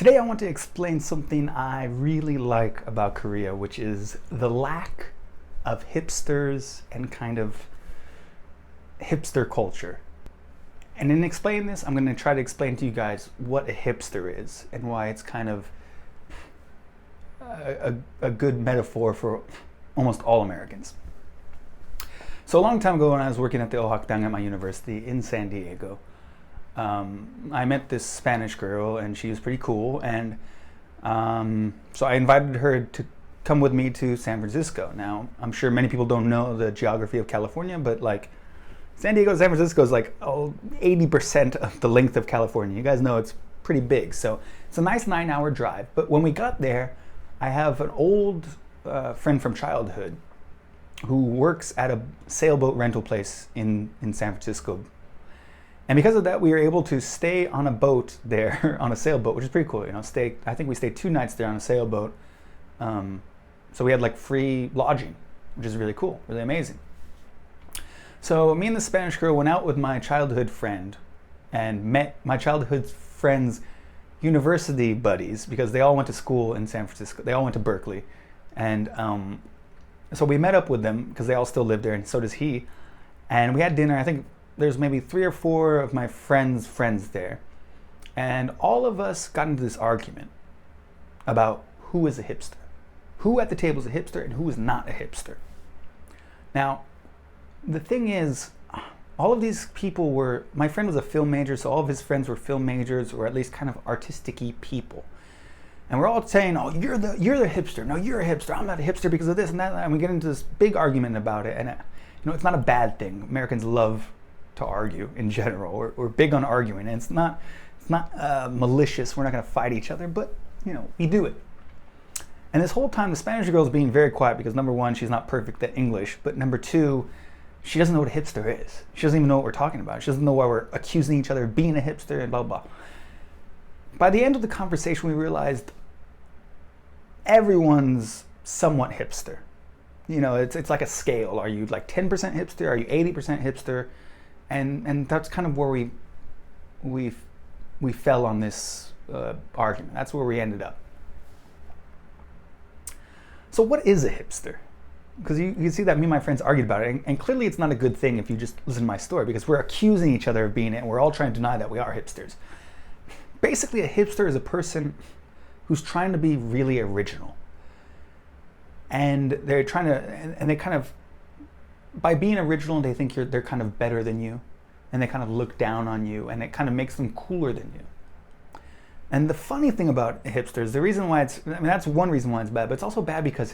Today I want to explain something I really like about Korea, which is the lack of hipsters and kind of hipster culture. And in explaining this, I'm going to try to explain to you guys what a hipster is and why it's kind of a good metaphor for almost all Americans. So a long time ago when I was working at the Ohakdang at my university in San Diego, I met this Spanish girl and she was pretty cool, and so I invited her to come with me to San Francisco. Now, I'm sure many people don't know the geography of California, but like San Diego, San Francisco is like 80% of the length of California. You guys know it's pretty big, so it's a nice 9-hour drive. But when we got there, I have an old friend from childhood who works at a sailboat rental place in San Francisco. And because of that, we were able to stay on a boat there, on a sailboat, which is pretty cool. You know, I think we stayed 2 nights there on a sailboat. So we had like free lodging, which is really cool, really amazing. So me and the Spanish girl went out with my childhood friend and met my childhood friend's university buddies, because they all went to school in San Francisco. They all went to Berkeley. And so we met up with them because they all still live there, and so does he. And we had dinner. I think there's maybe 3 or 4 of my friends' friends there. And all of us got into this argument about who is a hipster. Who at the table is a hipster and who is not a hipster. Now, the thing is, all of these people were, my friend was a film major, so all of his friends were film majors, or at least kind of artistic-y people. And we're all saying, oh, you're the hipster. No, you're a hipster. I'm not a hipster because of this and that. And we get into this big argument about it. And you know, it's not a bad thing. Americans love to argue in general. We're big on arguing, and it's not malicious. We're not going to fight each other, but you know, we do it. And this whole time, the Spanish girl is being very quiet because number 1, she's not perfect at English, but number 2, she doesn't know what a hipster is. She doesn't even know what we're talking about. She doesn't know why we're accusing each other of being a hipster and blah blah. By the end of the conversation, we realized everyone's somewhat hipster. You know, it's like a scale. Are you like 10% hipster? Are you 80% hipster? And that's kind of where we fell on this argument. That's where we ended up. So what is a hipster? Because you see that me and my friends argued about it, and clearly it's not a good thing if you just listen to my story, because we're accusing each other of being it, and we're all trying to deny that we are hipsters. Basically, a hipster is a person who's trying to be really original. And they're trying to, and they kind of, by being original, they think they're kind of better than you, and they kind of look down on you, and it kind of makes them cooler than you. And the funny thing about hipsters, the reason why that's one reason why it's bad, but it's also bad because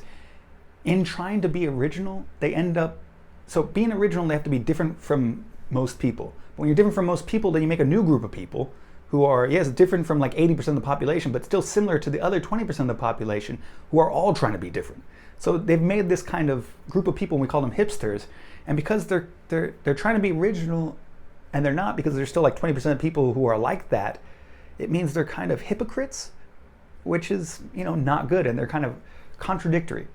in trying to be original, they end up, so being original, they have to be different from most people. But when you're different from most people, then you make a new group of people who are, yes, different from like 80% of the population, but still similar to the other 20% of the population who are all trying to be different. So they've made this kind of group of people, and we call them hipsters. And because they're trying to be original, and they're not, because there's still like 20% of people who are like that, it means they're kind of hypocrites, which is, you know, not good, and they're kind of contradictory,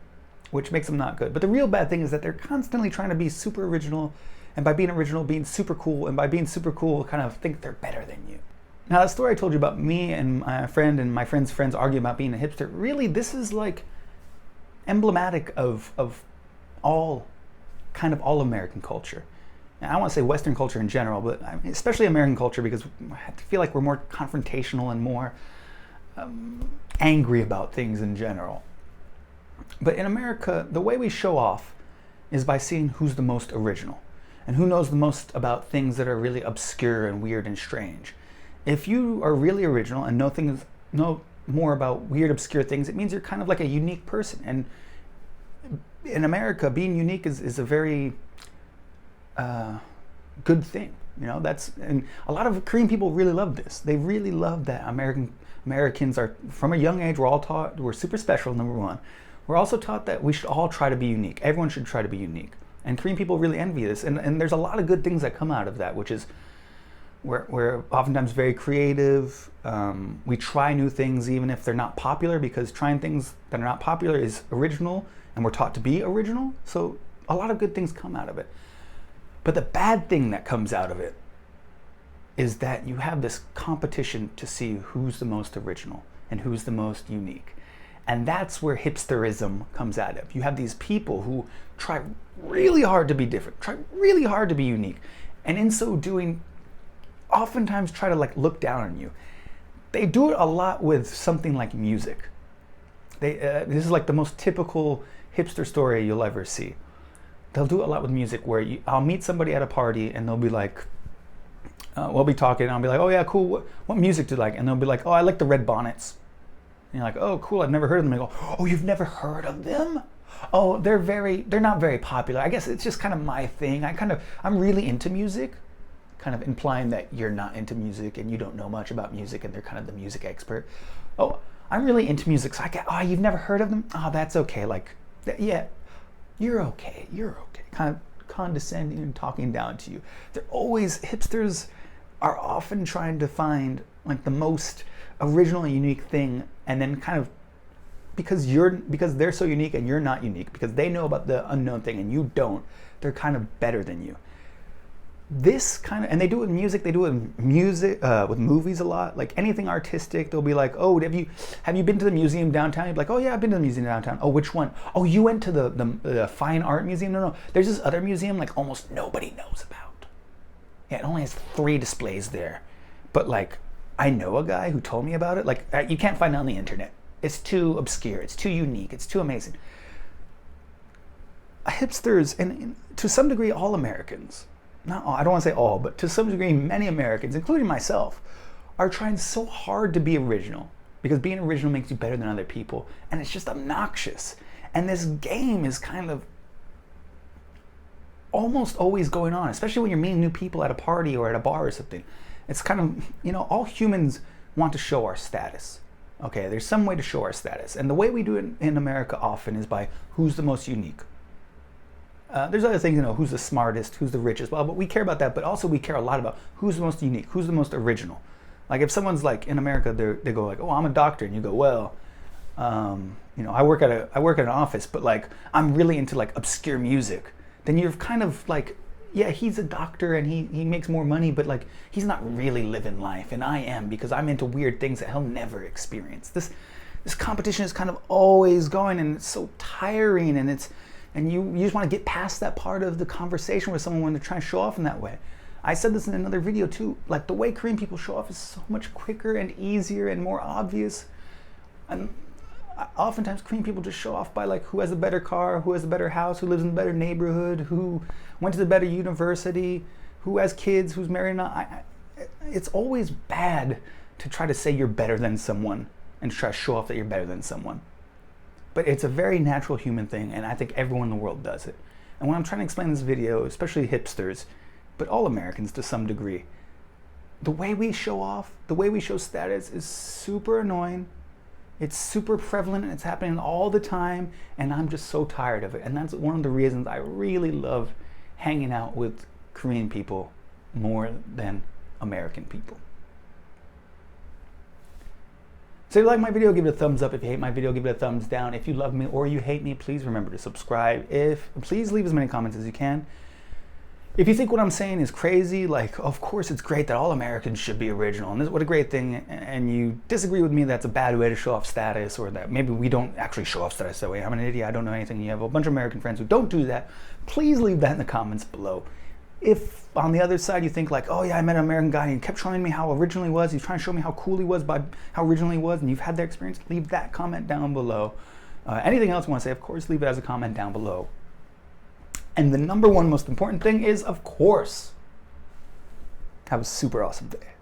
which makes them not good. But the real bad thing is that they're constantly trying to be super original, and by being original, being super cool, and by being super cool, kind of think they're better than you. Now, the story I told you about me and my friend and my friend's friends arguing about being a hipster, really, this is like emblematic of all American culture. And I want to say Western culture in general, but especially American culture, because I feel like we're more confrontational and more angry about things in general. But in America, the way we show off is by seeing who's the most original and who knows the most about things that are really obscure and weird and strange. If you are really original and know more about weird, obscure things, it means you're kind of like a unique person. And in America, being unique is a very good thing. You know, and a lot of Korean people really love this. They really love that Americans are, from a young age, we're all taught we're super special, number 1. We're also taught that we should all try to be unique. Everyone should try to be unique. And Korean people really envy this. And there's a lot of good things that come out of that, which is we're oftentimes very creative. We try new things even if they're not popular, because trying things that are not popular is original, and we're taught to be original. So a lot of good things come out of it. But the bad thing that comes out of it is that you have this competition to see who's the most original. and who's the most unique. And that's where hipsterism comes out of. You have these people who try really hard to be different, try really hard to be unique, and in so doing, oftentimes try to like look down on you. They do it a lot with something like music. This is like the most typical hipster story you'll ever see. They'll do it a lot with music where I'll meet somebody at a party and they'll be like, we'll be talking and I'll be like, oh yeah, cool, what music do you like? And they'll be like, oh, I like the Red Bonnets. And you're like, oh cool, I've never heard of them. They go, oh, you've never heard of them? Oh, they're not very popular. I guess it's just kind of my thing. I'm really into music, kind of implying that you're not into music and you don't know much about music and they're kind of the music expert. Oh, I'm really into music, so I get, oh, you've never heard of them? Oh, that's okay, like, yeah, you're okay. Kind of condescending and talking down to you. Hipsters are often trying to find like the most original and unique thing, and then kind of, because they're so unique and you're not unique, because they know about the unknown thing and you don't, they're kind of better than you. And they do it with music, they do it with movies a lot, like anything artistic. They'll be like, oh, have you been to the museum downtown? You'll be like, oh yeah, I've been to the museum downtown. Oh, which one? Oh, you went to the fine art museum? No, there's this other museum like almost nobody knows about. Yeah, it only has 3 displays there, but like I know a guy who told me about it. Like you can't find it on the internet. It's too obscure, it's too unique, it's too amazing. Hipsters, and to some degree all Americans, not all, I don't want to say all, but to some degree many Americans, including myself, are trying so hard to be original, because being original makes you better than other people, and it's just obnoxious. And this game is kind of almost always going on, especially when you're meeting new people at a party or at a bar or something. It's kind of, all humans want to show our status. Okay, there's some way to show our status, and the way we do it in America often is by who's the most unique. There's other things, who's the smartest, who's the richest, well, but we care about that, but also we care a lot about who's the most unique, who's the most original. Like if someone's like, in America, they go like, oh, I'm a doctor, and you go, well, I work at an office, but like, I'm really into like obscure music. Then you're kind of like, yeah, he's a doctor and he makes more money, but like, he's not really living life, and I am, because I'm into weird things that he'll never experience. This competition is kind of always going, and it's so tiring, and you just want to get past that part of the conversation with someone when they're trying to show off in that way. I said this in another video too, like the way Korean people show off is so much quicker and easier and more obvious. And oftentimes Korean people just show off by like who has a better car, who has a better house, who lives in a better neighborhood, who went to the better university, who has kids, who's married. It's always bad to try to say you're better than someone and try to show off that you're better than someone. But it's a very natural human thing, and I think everyone in the world does it. And when I'm trying to explain this video, especially hipsters, but all Americans to some degree, the way we show off, the way we show status is super annoying. It's super prevalent, and it's happening all the time, and I'm just so tired of it. And that's one of the reasons I really love hanging out with Korean people more than American people. So if you like my video, give it a thumbs up. If you hate my video, give it a thumbs down. If you love me or you hate me, please remember to subscribe. Please leave as many comments as you can. If you think what I'm saying is crazy, like, of course it's great that all Americans should be original, and what a great thing, and you disagree with me that's a bad way to show off status, or that maybe we don't actually show off status that way, I'm an idiot, I don't know anything, you have a bunch of American friends who don't do that, please leave that in the comments below. If on the other side you think like, oh yeah, I met an American guy and he kept showing me how original he was, he's trying to show me how cool he was by how original he was, and you've had that experience, leave that comment down below. Anything else you want to say, of course, leave it as a comment down below. And the number one most important thing is, of course, have a super awesome day.